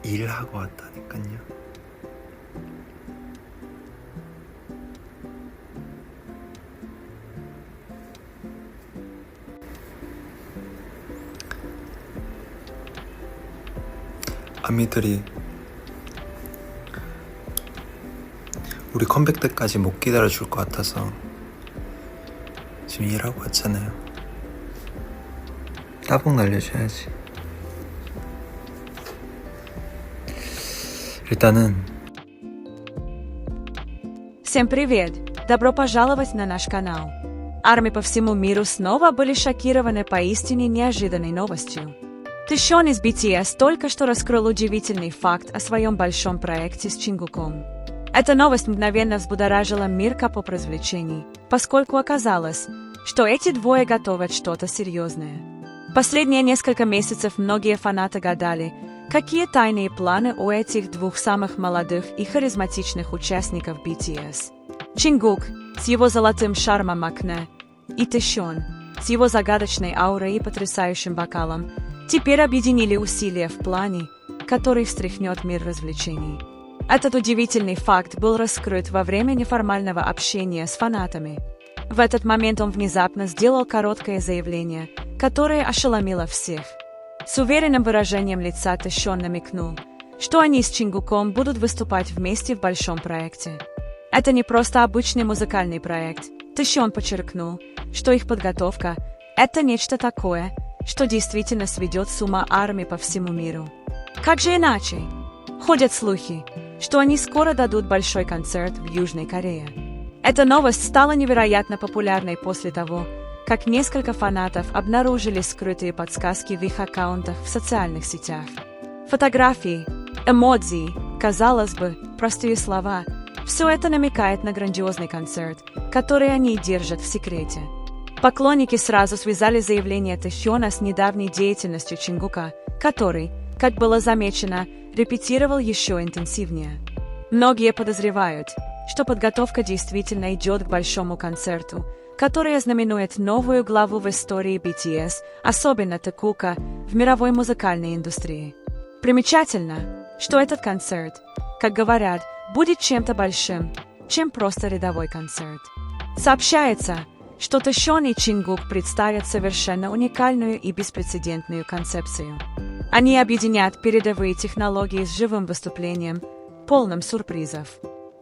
일하고 왔다니깐요. 아미들이 우리 컴백 때까지 못 기다려줄 것 같아서 지금 일하고 왔잖아요. 따봉 날려줘야지. 일단은 Всем привет! Добро пожаловать на наш канал. Армии по всему миру снова были шокированы поистине неожиданной новостью. Тэшон из BTS только что раскрыл удивительный факт о своем большом проекте с Чингуком. Эта новость мгновенно взбудоражила мир K-pop развлечений, поскольку оказалось, что эти двое готовят что-то серьезное. Последние несколько месяцев многие фанаты гадали, какие тайные планы у этих двух самых молодых и харизматичных участников BTS. Чингук с его золотым шармом акне и Тэшон с его загадочной аурой и потрясающим вокалом теперь объединили усилия в плане, который встряхнет мир развлечений. Этот удивительный факт был раскрыт во время неформального общения с фанатами. В этот момент он внезапно сделал короткое заявление, которое ошеломило всех. С уверенным выражением лица Тэшон намекнул, что они с Чингуком будут выступать вместе в большом проекте. Это не просто обычный музыкальный проект. Тэшон подчеркнул, что их подготовка – это нечто такое, что действительно сведет с ума армии по всему миру. Как же иначе? Ходят слухи, что они скоро дадут большой концерт в Южной Корее. Эта новость стала невероятно популярной после того, как несколько фанатов обнаружили скрытые подсказки в их аккаунтах в социальных сетях. Фотографии, эмодзи, казалось бы, простые слова – все это намекает на грандиозный концерт, который они держат в секрете. Поклонники сразу связали заявление Тэшона с недавней деятельностью Чингука, который, как было замечено, репетировал еще интенсивнее. Многие подозревают, что подготовка действительно идет к большому концерту, который ознаменует новую главу в истории BTS, особенно Тэкука, в мировой музыкальной индустрии. Примечательно, что этот концерт, как говорят, будет чем-то большим, чем просто рядовой концерт. Сообщается, что Тэшон и Чингук представят совершенно уникальную и беспрецедентную концепцию. Они объединят передовые технологии с живым выступлением, полным сюрпризов.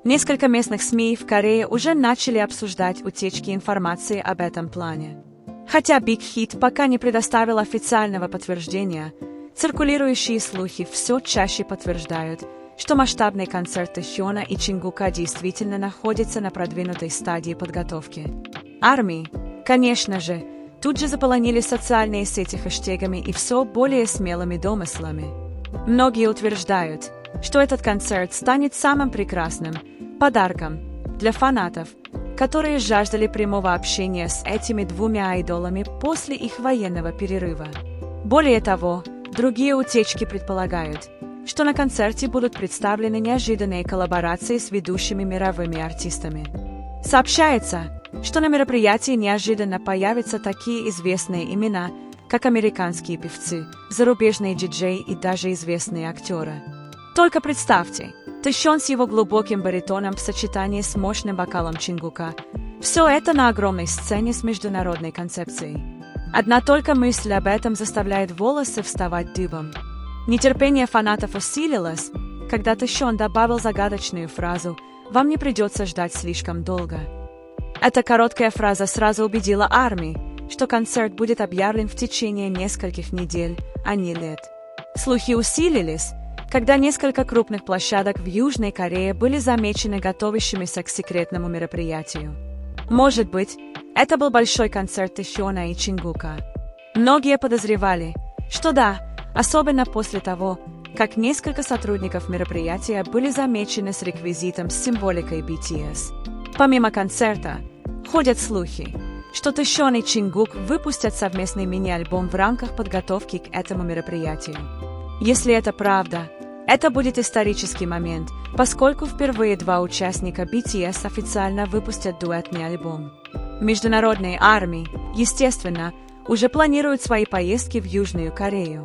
Несколько местных СМИ в Корее уже начали обсуждать утечки информации об этом плане. Хотя Big Hit пока не предоставил официального подтверждения, циркулирующие слухи все чаще подтверждают, что масштабный концерт Тэшона и Чингука действительно находится на продвинутой стадии подготовки. Армии, конечно же, тут же заполонили социальные сети хэштегами и все более смелыми домыслами. Многие утверждают, что этот концерт станет самым прекрасным подарком для фанатов, которые жаждали прямого общения с этими двумя айдолами после их военного перерыва. Более того, другие утечки предполагают, что на концерте будут представлены неожиданные коллаборации с ведущими мировыми артистами. Сообщается, что на мероприятии неожиданно появятся такие известные имена, как американские певцы, зарубежные диджеи и даже известные актеры. Только представьте, Тэшон с его глубоким баритоном в сочетании с мощным вокалом Чингука. Все это на огромной сцене с международной концепцией. Одна только мысль об этом заставляет волосы вставать дыбом. Нетерпение фанатов усилилось, когда Тэшон добавил загадочную фразу «Вам не придется ждать слишком долго». Эта короткая фраза сразу убедила армию, что концерт будет объявлен в течение нескольких недель, а не лет. Слухи усилились, когда несколько крупных площадок в Южной Корее были замечены готовящимися к секретному мероприятию. Может быть, это был большой концерт Тэшона и Чингука. Многие подозревали, что да, особенно после того, как несколько сотрудников мероприятия были замечены с реквизитом с символикой BTS. Помимо концерта, ходят слухи, что Тэшон и Чингук выпустят совместный мини-альбом в рамках подготовки к этому мероприятию. Если это правда, это будет исторический момент, поскольку впервые два участника BTS официально выпустят дуэтный альбом. Международные армии, естественно, уже планируют свои поездки в Южную Корею.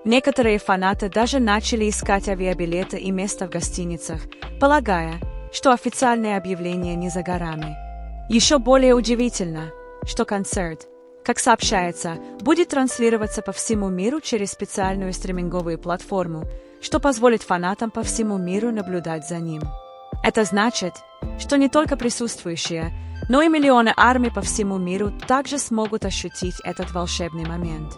Некоторые фанаты даже начали искать авиабилеты и место в гостиницах, полагая, что официальное объявление не за горами. Еще более удивительно, что концерт, как сообщается, будет транслироваться по всему миру через специальную стриминговую платформу, что позволит фанатам по всему миру наблюдать за ним. Это значит, что не только присутствующие, но и миллионы армий по всему миру также смогут ощутить этот волшебный момент.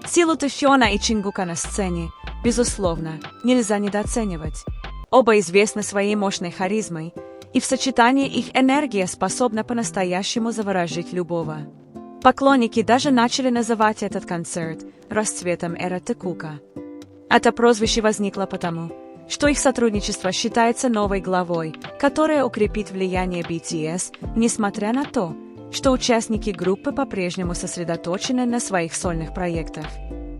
Силу Тэхёна и Чингука на сцене, безусловно, нельзя недооценивать. Оба известны своей мощной харизмой, и в сочетании их энергия способна по-настоящему заворожить любого. Поклонники даже начали называть этот концерт расцветом эры Тэкука. Это прозвище возникло потому, что их сотрудничество считается новой главой, которая укрепит влияние BTS, несмотря на то, что участники группы по-прежнему сосредоточены на своих сольных проектах.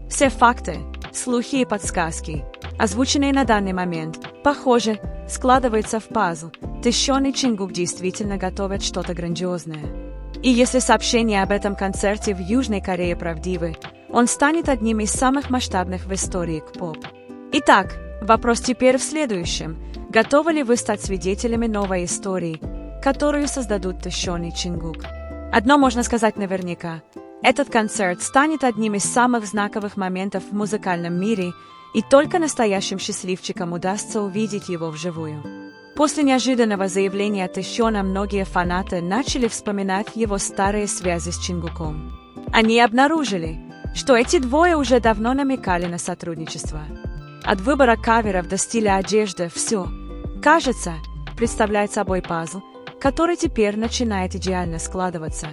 Все факты, слухи и подсказки, озвученные на данный момент, похоже, складываются в пазл. Тэхён и Чингук действительно готовят что-то грандиозное. И если сообщения об этом концерте в Южной Корее правдивы, он станет одним из самых масштабных в истории K-pop. Итак, вопрос теперь в следующем. Готовы ли вы стать свидетелями новой истории, которую создадут Тэхён и Чингук? Одно можно сказать наверняка. Этот концерт станет одним из самых знаковых моментов в музыкальном мире, и только настоящим счастливчикам удастся увидеть его вживую. После неожиданного заявления Тэхёна многие фанаты начали вспоминать его старые связи с Чингуком. Они обнаружили, что эти двое уже давно намекали на сотрудничество. От выбора каверов до стиля одежды все, кажется, представляет собой пазл, который теперь начинает идеально складываться.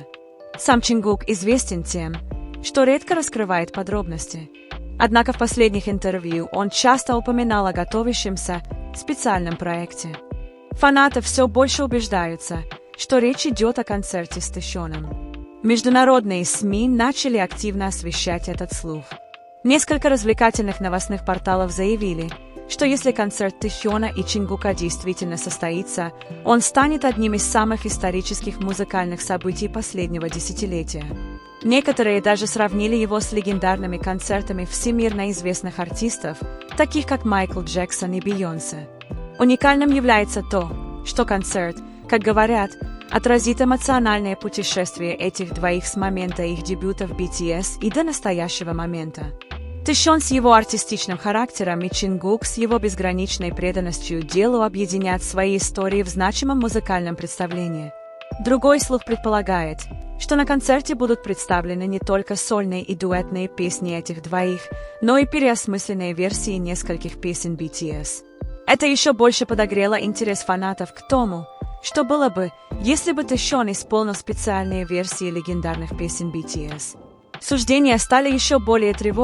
Сам Чингук известен тем, что редко раскрывает подробности. Однако в последних интервью он часто упоминал о готовящемся специальном проекте. Фанаты все больше убеждаются, что речь идет о концерте с Тэхёном. Международные СМИ начали активно освещать этот слух. Несколько развлекательных новостных порталов заявили, что если концерт Тэхёна и Чингука действительно состоится, он станет одним из самых исторических музыкальных событий последнего десятилетия. Некоторые даже сравнили его с легендарными концертами всемирно известных артистов, таких как Майкл Джексон и Бейонсе. Уникальным является то, что концерт, как говорят, отразит эмоциональное путешествие этих двоих с момента их дебюта в BTS и до настоящего момента. Тэхён с его артистичным характером и Чингук с его безграничной преданностью делу объединят свои истории в значимом музыкальном представлении. Другой слух предполагает, что на концерте будут представлены не только сольные и дуэтные песни этих двоих, но и переосмысленные версии нескольких песен BTS. Это еще больше подогрело интерес фанатов к тому, что было бы, если бы Тэхён исполнил специальные версии легендарных песен BTS. Суждения стали еще более тревожными.